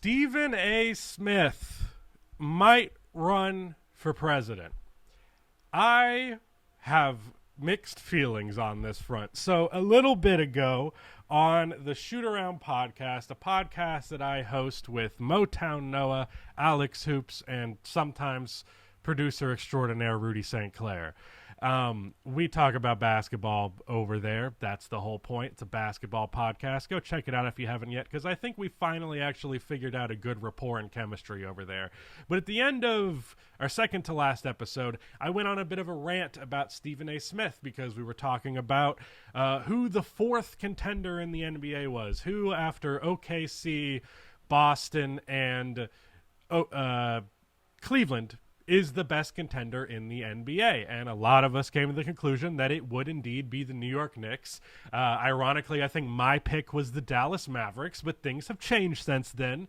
Stephen A. Smith might run for president. I have mixed feelings on this front. So a little bit ago on the Shoot Around podcast, a podcast that I host with Motown Noah, Alex Hoops, and sometimes producer extraordinaire Rudy St. Clair. We talk about basketball over there. That's the whole point. It's a basketball podcast. Go check it out if you haven't yet, because I think we finally actually figured out a good rapport and chemistry over there. But at the end of our second to last episode, I went on a bit of a rant about Stephen A. Smith because we were talking about who the fourth contender in the NBA was, who after OKC, Boston, and Cleveland is the best contender in the NBA. And a lot of us came to the conclusion that it would indeed be the New York Knicks. Ironically, I think my pick was the Dallas Mavericks, but things have changed since then.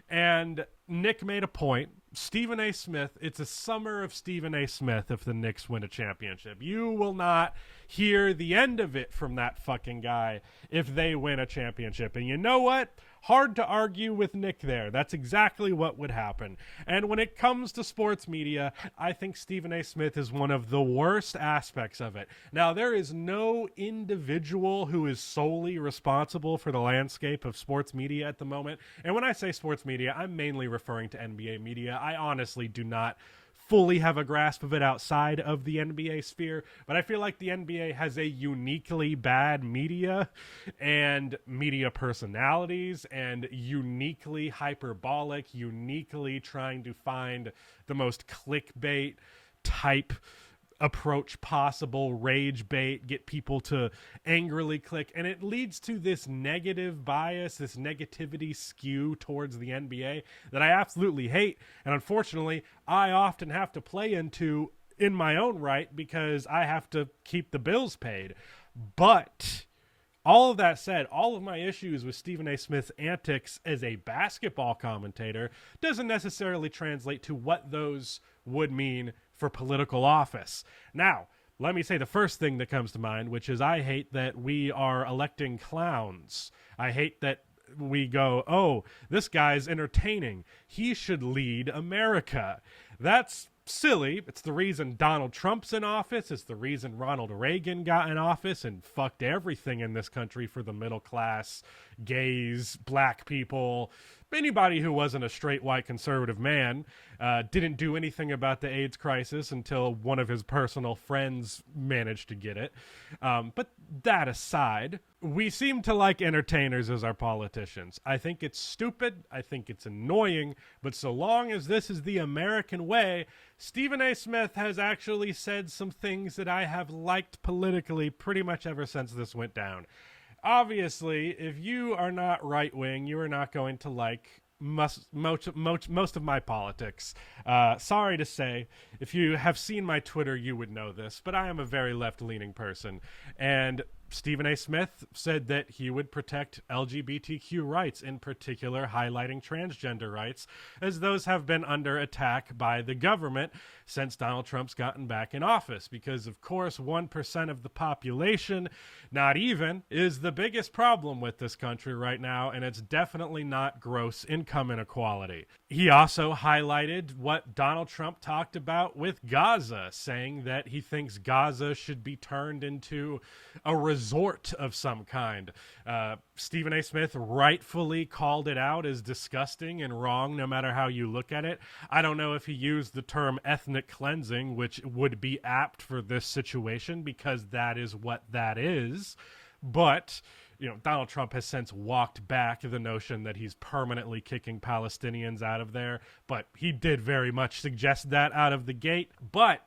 And Nick made a point. Stephen A. Smith, it's a summer of Stephen A. Smith if the Knicks win a championship. You will not hear the end of it from that fucking guy if they win a championship. And you know what? Hard to argue with Nick there. That's exactly what would happen. And when it comes to sports media, I think Stephen A. Smith is one of the worst aspects of it. Now, there is no individual who is solely responsible for the landscape of sports media at the moment. And when I say sports media, I'm mainly referring to NBA media. I honestly do not fully have a grasp of it outside of the NBA sphere, but I feel like the NBA has a uniquely bad media and media personalities and uniquely hyperbolic, uniquely trying to find the most clickbait type approach possible, rage bait, get people to angrily click, and it leads to this negative bias, this negativity skew towards the NBA that I absolutely hate, and unfortunately I often have to play into in my own right because I have to keep the bills paid. But all of that said, all of my issues with Stephen A. Smith's antics as a basketball commentator doesn't necessarily translate to what those would mean for political office. Now, let me say the first thing that comes to mind, which is I hate that we are electing clowns. I hate that we go, oh, this guy's entertaining. He should lead America. That's silly. It's the reason Donald Trump's in office. It's the reason Ronald Reagan got in office and fucked everything in this country for the middle class, gays, black people, anybody who wasn't a straight white conservative man. Didn't do anything about the AIDS crisis until one of his personal friends managed to get it. But that aside, we seem to like entertainers as our politicians. I think it's stupid. I think it's annoying. But so long as this is the American way, Stephen A. Smith has actually said some things that I have liked politically pretty much ever since this went down. Obviously, if you are not right-wing, you are not going to like most of my politics. Sorry to say, if you have seen my Twitter, you would know this, but I am a very left-leaning person. And Stephen A. Smith said that he would protect LGBTQ rights, in particular highlighting transgender rights, as those have been under attack by the government since Donald Trump's gotten back in office. Because, of course, 1% of the population, not even, is the biggest problem with this country right now, and it's definitely not gross income inequality. He also highlighted what Donald Trump talked about with Gaza, saying that he thinks Gaza should be turned into a resort of some kind. Stephen A. Smith rightfully called it out as disgusting and wrong no matter how you look at it. I don't know if he used the term ethnic cleansing, which would be apt for this situation because that is what that is. But, you know, Donald Trump has since walked back the notion that he's permanently kicking Palestinians out of there. But he did very much suggest that out of the gate. But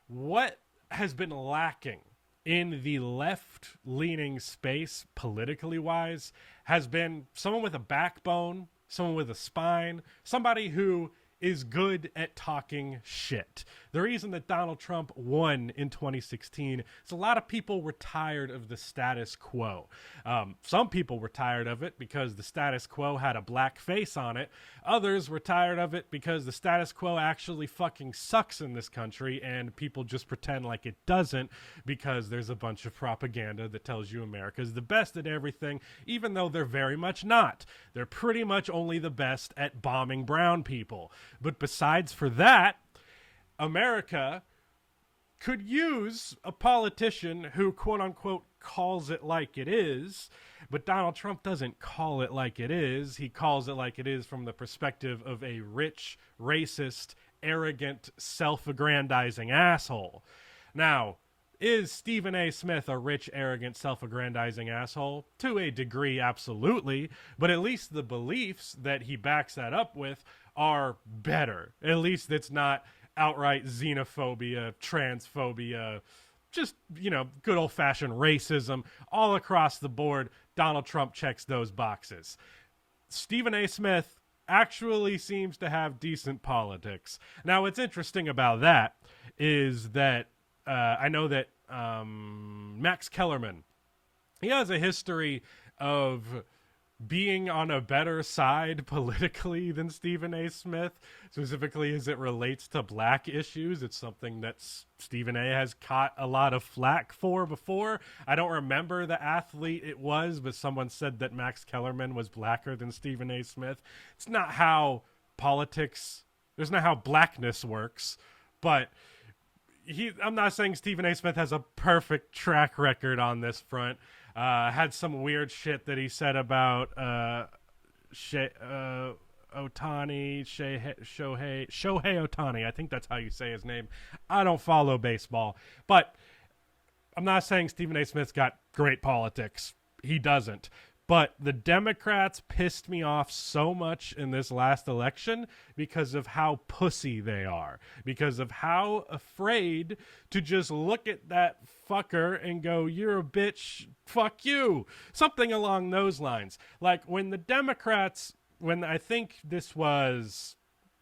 what has been lacking in the left-leaning space, politically wise, has been someone with a backbone, someone with a spine, somebody who is good at talking shit. The reason that Donald Trump won in 2016 is a lot of people were tired of the status quo. Some people were tired of it because the status quo had a black face on it. Others were tired of it because the status quo actually fucking sucks in this country and people just pretend like it doesn't because there's a bunch of propaganda that tells you America's the best at everything, even though they're very much not. They're pretty much only the best at bombing brown people. But besides for that, America could use a politician who, quote unquote, calls it like it is, but Donald Trump doesn't call it like it is. He calls it like it is from the perspective of a rich, racist, arrogant, self-aggrandizing asshole. Now, is Stephen A. Smith a rich, arrogant, self-aggrandizing asshole? To a degree, absolutely, but at least the beliefs that he backs that up with are better. At least it's not outright xenophobia, transphobia, just, good old-fashioned racism. All across the board, Donald Trump checks those boxes. Stephen A. Smith actually seems to have decent politics. Now, what's interesting about that is that I know that Max Kellerman, he has a history of being on a better side politically than Stephen A. Smith, specifically as it relates to black issues. It's something that Stephen A. has caught a lot of flack for before. I don't remember the athlete it was, but someone said that Max Kellerman was blacker than Stephen A. Smith. It's not how politics, there's not how blackness works, but I'm not saying Stephen A. Smith has a perfect track record on this front. Had some weird shit that he said about Ohtani, Shohei Ohtani. I think that's how you say his name. I don't follow baseball, but I'm not saying Stephen A. Smith's got great politics. He doesn't. But the Democrats pissed me off so much in this last election because of how pussy they are, because of how afraid to just look at that fucker and go, you're a bitch, fuck you. Something along those lines. Like when the Democrats, when I think this was,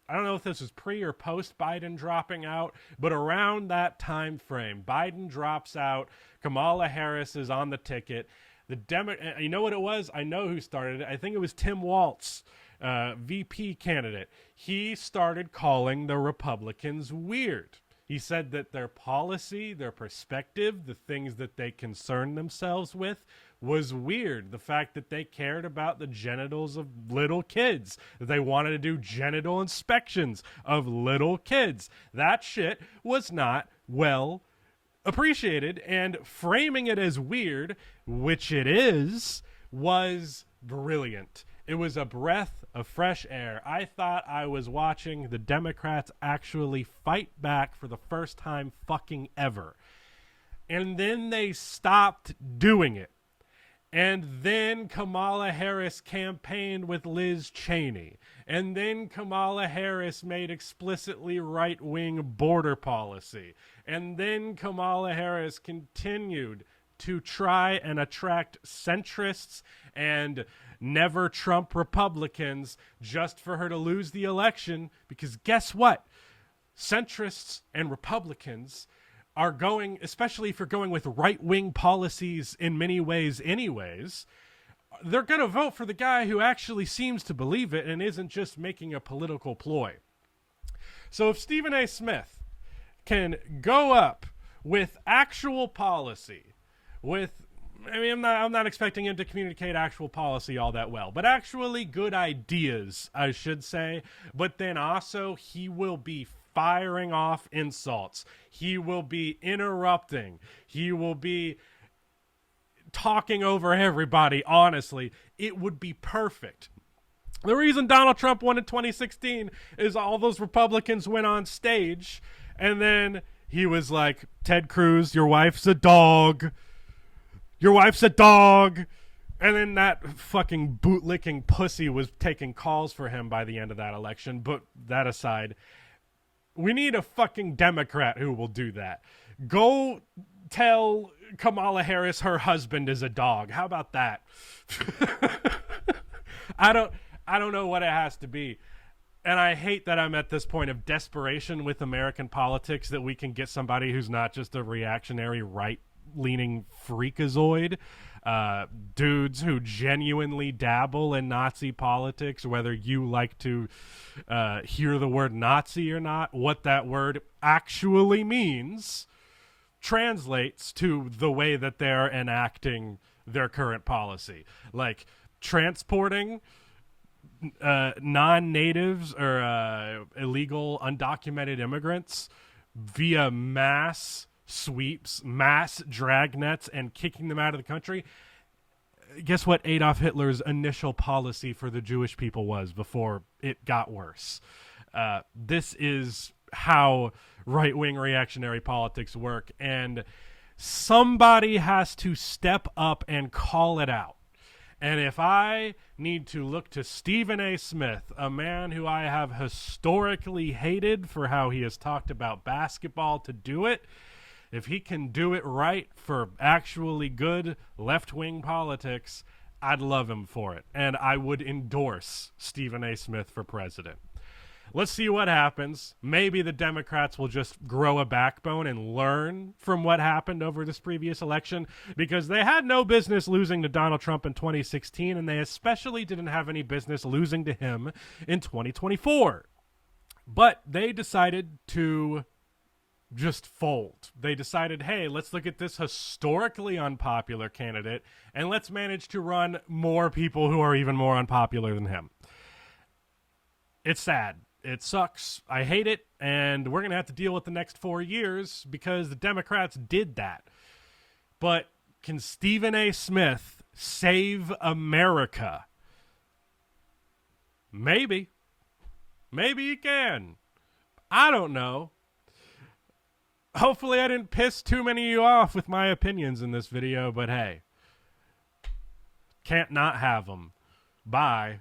I don't know if this was pre or post Biden dropping out, but around that time frame, Biden drops out, Kamala Harris is on the ticket. You know what it was? I know who started it. I think it was Tim Walz, VP candidate. He started calling the Republicans weird. He said that their policy, their perspective, the things that they concerned themselves with was weird. The fact that they cared about the genitals of little kids, that they wanted to do genital inspections of little kids. That shit was not well appreciated, and framing it as weird, which it is, was brilliant. It was a breath of fresh air. I thought I was watching the Democrats actually fight back for the first time fucking ever. And then they stopped doing it. And then Kamala Harris campaigned with Liz Cheney. And then Kamala Harris made explicitly right-wing border policy. And then Kamala Harris continued to try and attract centrists and never Trump Republicans just for her to lose the election. Because guess what? Centrists and Republicans are going, especially if you're going with right-wing policies in many ways anyways, they're going to vote for the guy who actually seems to believe it and isn't just making a political ploy. So if Stephen A. Smith can go up with actual policy, I'm not expecting him to communicate actual policy all that well, but actually good ideas, I should say, but then also he will be firing off insults. He will be interrupting. He will be talking over everybody. Honestly, it would be perfect. The reason Donald Trump won in 2016 is all those Republicans went on stage and then he was like, Ted Cruz, your wife's a dog. Your wife's a dog. And then that fucking bootlicking pussy was taking calls for him by the end of that election. But that aside, we need a fucking Democrat who will do that. Go tell Kamala Harris her husband is a dog. How about that? I don't know what it has to be. And I hate that I'm at this point of desperation with American politics that we can get somebody who's not just a reactionary right-leaning freakazoid. Dudes who genuinely dabble in Nazi politics, whether you like to hear the word Nazi or not, what that word actually means translates to the way that they're enacting their current policy. Like transporting non-natives or illegal undocumented immigrants via mass sweeps, mass dragnets, and kicking them out of the country. Guess what Adolf Hitler's initial policy for the Jewish people was before it got worse? This is how right-wing reactionary politics work, and somebody has to step up and call it out. And if I need to look to Stephen A. Smith, a man who I have historically hated for how he has talked about basketball, to do it, if he can do it right for actually good left-wing politics, I'd love him for it. And I would endorse Stephen A. Smith for president. Let's see what happens. Maybe the Democrats will just grow a backbone and learn from what happened over this previous election, because they had no business losing to Donald Trump in 2016, and they especially didn't have any business losing to him in 2024. But they decided to just fold. They decided, hey, let's look at this historically unpopular candidate, and let's manage to run more people who are even more unpopular than him. It's sad. It sucks. I hate it. And we're going to have to deal with the next 4 years because the Democrats did that. But can Stephen A. Smith save America? Maybe. Maybe he can. I don't know. Hopefully I didn't piss too many of you off with my opinions in this video, but hey, can't not have them. Bye.